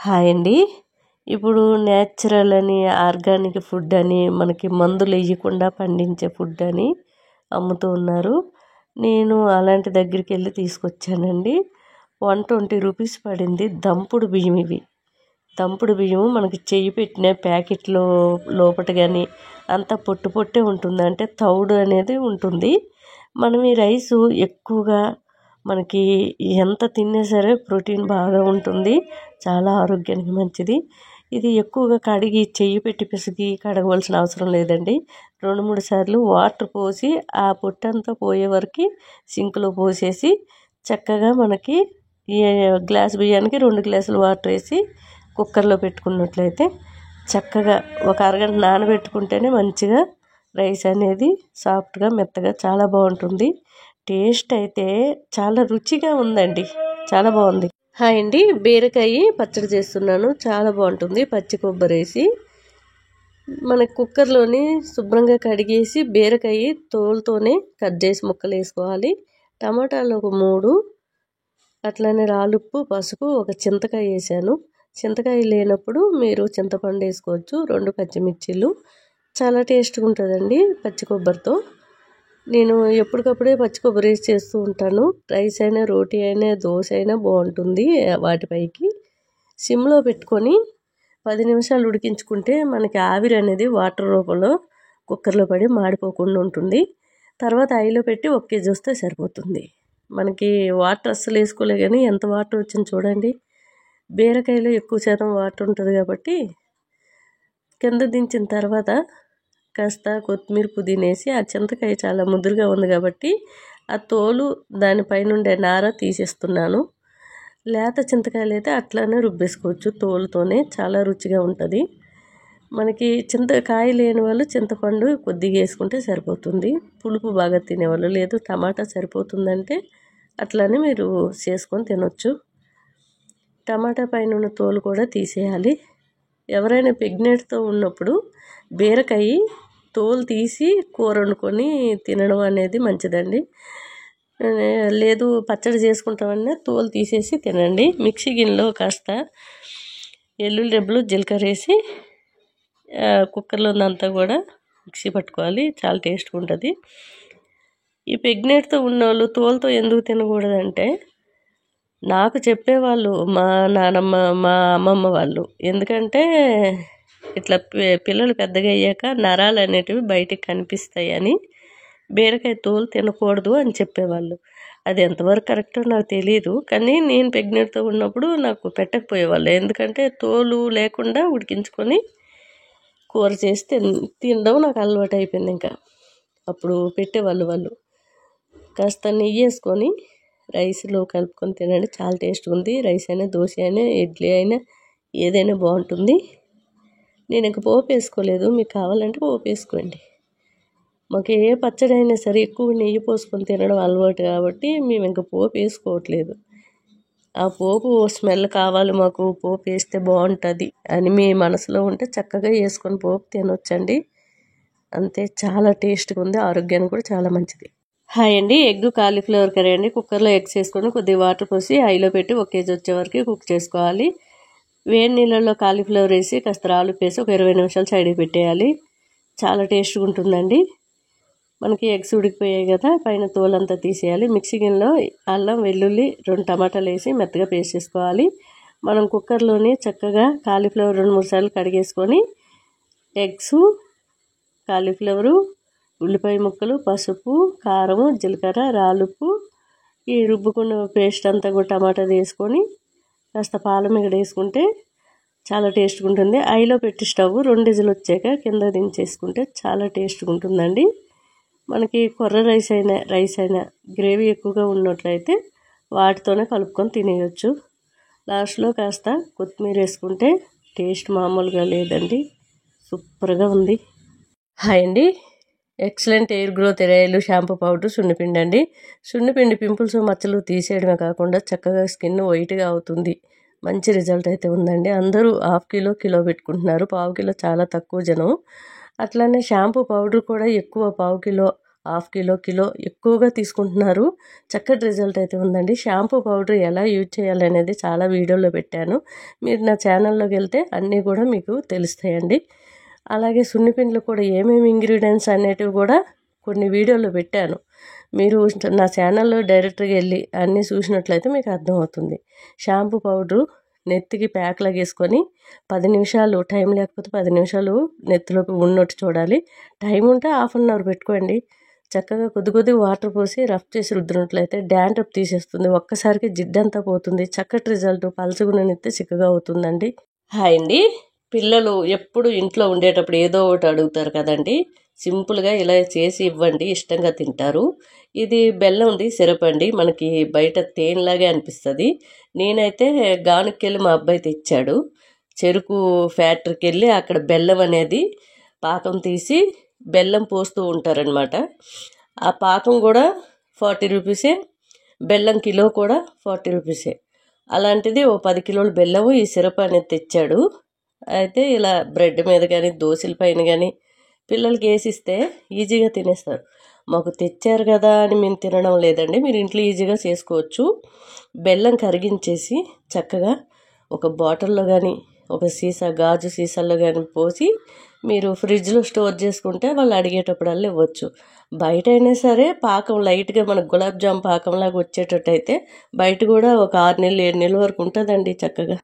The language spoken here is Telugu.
హాయ్ అండి. ఇప్పుడు నేచురల్ అని, ఆర్గానిక్ ఫుడ్ అని, మనకి మందులు వేయకుండా పండించే ఫుడ్ అని అమ్ముతూ ఉన్నారు. నేను అలాంటి దగ్గరికి వెళ్ళి తీసుకొచ్చానండి. 120 రూపీస్ పడింది. దంపుడు బియ్యం ఇవి. దంపుడు బియ్యం మనకి చెయ్యి పెట్టిన ప్యాకెట్లో లోపట కానీ అంతా పొట్టు పొట్టే ఉంటుంది, అంటే తౌడు అనేది ఉంటుంది. మనం ఈ రైసు ఎక్కువగా మనకి ఎంత తిన్నా సరే ప్రోటీన్ బాగా ఉంటుంది, చాలా ఆరోగ్యానికి మంచిది. ఇది ఎక్కువగా కడిగి చెయ్యి పెట్టి పిసికి కడగవలసిన అవసరం లేదండి. 2-3 సార్లు వాటర్ పోసి ఆ పొట్టంతా పోయే వరకు సింక్లో పోసేసి చక్కగా మనకి ఈ గ్లాస్ బియ్యానికి 2 గ్లాసులు వాటర్ వేసి కుక్కర్లో పెట్టుకున్నట్లయితే చక్కగా ఒక అరగంట నానబెట్టుకుంటేనే మంచిగా రైస్ అనేది సాఫ్ట్గా మెత్తగా చాలా బాగుంటుంది. టేస్ట్ అయితే చాలా రుచిగా ఉందండి, చాలా బాగుంది. హాయ్ అండి, బీరకాయ పచ్చడి చేస్తున్నాను. చాలా బాగుంటుంది. పచ్చి కొబ్బరి వేసి మన కుక్కర్లోని శుభ్రంగా కడిగేసి బీరకాయ తోలుతోనే కట్ చేసి ముక్కలు వేసుకోవాలి. టమాటాలు ఒక 3, అట్లానే రాలుప్పు, పసుపు, ఒక చింతకాయ వేసాను. చింతకాయ లేనప్పుడు మీరు చింతపండు వేసుకోవచ్చు. 2 పచ్చిమిర్చీలు. చాలా టేస్ట్గా ఉంటుందండి పచ్చి కొబ్బరితో. నేను ఎప్పటికప్పుడే పచ్చి కొబ్బరి వేసి చేస్తూ ఉంటాను. రైస్ అయినా, రోటీ అయినా, దోశ అయినా బాగుంటుంది. వాటిపైకి సిమ్లో పెట్టుకొని 10 నిమిషాలు ఉడికించుకుంటే మనకి ఆవిరి అనేది వాటర్ రూపంలో కుక్కర్లో పడి మాడిపోకుండా ఉంటుంది. తర్వాత ఐలో పెట్టి 1 కేజీ వస్తే సరిపోతుంది. మనకి వాటర్ అస్సలు వేసుకోలే కానీ ఎంత వాటర్ వచ్చింది చూడండి. బీరకాయలో ఎక్కువ శాతం వాటర్ ఉంటుంది కాబట్టి కింద దించిన తర్వాత కాస్త కొత్తిమీర, పుదీనా వేసి, ఆ చింతకాయ చాలా ముదురుగా ఉంది కాబట్టి ఆ తోలు దానిపైన ఉండే నార తీసేస్తున్నాను. లేత చింతకాయలు అయితే అట్లానే రుబ్బేసుకోవచ్చు తోలుతోనే, చాలా రుచిగా ఉంటుంది. మనకి చింతకాయ లేని వాళ్ళు చింతపండు కొద్దిగా వేసుకుంటే సరిపోతుంది. పులుపు బాగా తినేవాళ్ళు, లేదు టమాటా సరిపోతుందంటే అట్లానే మీరు చేసుకొని తినొచ్చు. టమాటా పైన ఉన్న తోలు కూడా తీసేయాలి. ఎవరైనా ప్రెగ్నెంట్తో ఉన్నప్పుడు బీరకాయ తోలు తీసి కూర వండుకొని తినడం అనేది మంచిదండి. లేదు పచ్చడి చేసుకుంటామన్నా తోలు తీసేసి తినండి. మిక్సీ గిన్నెలో కాస్త ఎల్లుల్లి రెబ్బలు, జీలకర్ర వేసి కుక్కర్లో ఉందంతా కూడా మిక్సీ పట్టుకోవాలి. చాలా టేస్ట్గా ఉంటుంది. ఈ ప్రెగ్నెంట్తో ఉన్నవాళ్ళు తోలుతో ఎందుకు తినకూడదంటే నాకు చెప్పేవాళ్ళు మా నానమ్మ, మా అమ్మమ్మ వాళ్ళు. ఎందుకంటే ఇట్లా పిల్లలు పెద్దగా అయ్యాక నరాలు అనేటివి బయటికి కనిపిస్తాయి అని బీరకాయ తోలు తినకూడదు అని చెప్పేవాళ్ళు. అది ఎంతవరకు కరెక్టో నాకు తెలియదు, కానీ నేను ప్రెగ్నెంట్తో ఉన్నప్పుడు నాకు పెట్టకపోయేవాళ్ళు. ఎందుకంటే తోలు లేకుండా ఉడికించుకొని కూర చేసి తినడం నాకు అలవాటు అయిపోయింది. ఇంకా అప్పుడు పెట్టేవాళ్ళు వాళ్ళు. కాస్త నెయ్యి వేసుకొని రైస్లో కలుపుకొని తినండి, చాలా టేస్ట్గా ఉంది. రైస్ అయినా, దోశ అయినా, ఇడ్లీ అయినా ఏదైనా బాగుంటుంది. నేను ఇంకా పోపు వేసుకోలేదు, మీకు కావాలంటే పోపు వేసుకోండి. మాకు ఏ పచ్చడి అయినా సరే ఎక్కువ నెయ్యి పోసుకొని తినడం అలవాటు కాబట్టి మేము ఇంకా పోపు వేసుకోవట్లేదు. ఆ పోపు స్మెల్ కావాలి మాకు, పోపు వేస్తే బాగుంటుంది అని మీ మనసులో ఉంటే చక్కగా వేసుకొని పోపు తినొచ్చండి. అంతే, చాలా టేస్ట్గా ఉంది, ఆరోగ్యానికి కూడా చాలా మంచిది. హాయ్ అండి, ఎగ్ కాలీఫ్లవర్ కర్రీ అండి. కుక్కర్లో ఎగ్స్ వేసుకొని కొద్దిగా వాటర్ పోసి ఐలో పెట్టి 1 కేజీ వచ్చే వరకు కుక్ చేసుకోవాలి. వేడి నీళ్ళల్లో కాలీఫ్లవర్ వేసి కాస్త రాలుపు వేసి ఒక 20 నిమిషాలు సైడ్కి పెట్టేయాలి. చాలా టేస్ట్గా ఉంటుందండి. మనకి ఎగ్స్ ఉడికిపోయాయి కదా, పైన తోలంతా తీసేయాలి. మిక్సీ గిన్నెలో అల్లం, వెల్లుల్లి, 2 టమాటాలు వేసి మెత్తగా పేస్ట్ చేసుకోవాలి. మనం కుక్కర్లోని చక్కగా కాలీఫ్లవర్ 2-3 సార్లు కడిగేసుకొని ఎగ్స్, కాలీఫ్లవరు, ఉల్లిపాయ ముక్కలు, పసుపు, కారం, జీలకర్ర, రాలుప్పు, ఈ రుబ్బుకున్న పేస్ట్ అంతా కూడా టమాటా వేసుకొని కాస్త పాలమిగడ వేసుకుంటే చాలా టేస్ట్గా ఉంటుంది. ఐలో పెట్టి స్టవ్ 2 విజిల్ వచ్చాక కింద దించేసుకుంటే చాలా టేస్ట్గా ఉంటుందండి. మనకి కొర్ర రైస్ అయినా గ్రేవీ ఎక్కువగా ఉన్నట్లయితే వాటితోనే కలుపుకొని తినేయచ్చు. లాస్ట్లో కాస్త కొత్తిమీర వేసుకుంటే టేస్ట్ మామూలుగా లేదండి, సూపర్గా ఉంది. హాయ్ అండి, excellent hair growth hair oil shampoo powder, సున్నిపిండి అండి. సున్నిపిండి పింపుల్స్, మచ్చలు తీసేయడమే కాకుండా చక్కగా స్కిన్ వైట్గా అవుతుంది. మంచి రిజల్ట్ అయితే ఉందండి. అందరూ 1/2 కిలో పెట్టుకుంటున్నారు, 1/4 కిలో చాలా తక్కువ జనం. అట్లానే షాంపూ పౌడర్ కూడా ఎక్కువ 1/4 కిలో, హాఫ్ కిలో కిలో ఎక్కువగా తీసుకుంటున్నారు. చక్కటి రిజల్ట్ అయితే ఉందండి. షాంపూ పౌడర్ ఎలా యూజ్ చేయాలనేది చాలా వీడియోలో పెట్టాను. మీరు నా ఛానల్లోకి వెళ్తే అన్నీ కూడా మీకు తెలుస్తాయండి. అలాగే సున్నిపిండిలో కూడా ఏమేమి ఇంగ్రీడియంట్స్ అనేటివి కూడా కొన్ని వీడియోలో పెట్టాను. మీరు నా ఛానల్లో డైరెక్ట్గా వెళ్ళి అన్నీ చూసినట్లయితే మీకు అర్థమవుతుంది. షాంపూ పౌడరు నెత్తికి ప్యాక్ లాగేసుకొని 10 నిమిషాలు, టైం లేకపోతే 10 నిమిషాలు నెత్తిలోకి ఉన్నట్టు చూడాలి. టైం ఉంటే హాఫ్ అన్ అవర్ పెట్టుకోండి. చక్కగా కొద్ది వాటర్ పోసి రఫ్ చేసి రుద్దినట్లయితే డాండ్రఫ్ తీసేస్తుంది. ఒక్కసారికి జిడ్డంతా పోతుంది. చక్కటి రిజల్ట్. పలచగున్న నెత్తి చిక్కగా అవుతుందండి. హాయ్ అండి. పిల్లలు ఎప్పుడు ఇంట్లో ఉండేటప్పుడు ఏదో ఒకటి అడుగుతారు కదండి. సింపుల్గా ఇలా చేసి ఇవ్వండి, ఇష్టంగా తింటారు. ఇది బెల్లంది సిరప్ అండి. మనకి బయట తేనెలాగే అనిపిస్తుంది. నేనైతే గానుకెళ్ళి మా అబ్బాయి తెచ్చాడు. చెరుకు ఫ్యాక్టరీకి వెళ్ళి అక్కడ బెల్లం అనేది పాకం తీసి బెల్లం పోస్తూ ఉంటారనమాట. ఆ పాకం కూడా 40 రూపీసే, బెల్లం కిలో కూడా 40 రూపీసే. అలాంటిది ఓ 10 కిలోల బెల్లము ఈ సిరప్ అనేది తెచ్చాడు. అయితే ఇలా బ్రెడ్ మీద కానీ దోశల పైన కానీ పిల్లలకి వేసిస్తే ఈజీగా తినేస్తారు. మాకు తెచ్చారు కదా అని మేము తినడం లేదండి. మీరు ఇంట్లో ఈజీగా చేసుకోవచ్చు. బెల్లం కరిగించేసి చక్కగా ఒక బాటిల్లో కానీ ఒక గాజు సీసాల్లో కానీ పోసి మీరు ఫ్రిడ్జ్లో స్టోర్ చేసుకుంటే వాళ్ళు అడిగేటప్పుడల్లా ఇవ్వచ్చు. బయట అయినా సరే పాకం లైట్గా మనకు గులాబ్ జామ్ పాకంలాగా వచ్చేటట్టు అయితే బయట కూడా ఒక 6 నెలలు 7 నెలల వరకు ఉంటుందండి చక్కగా.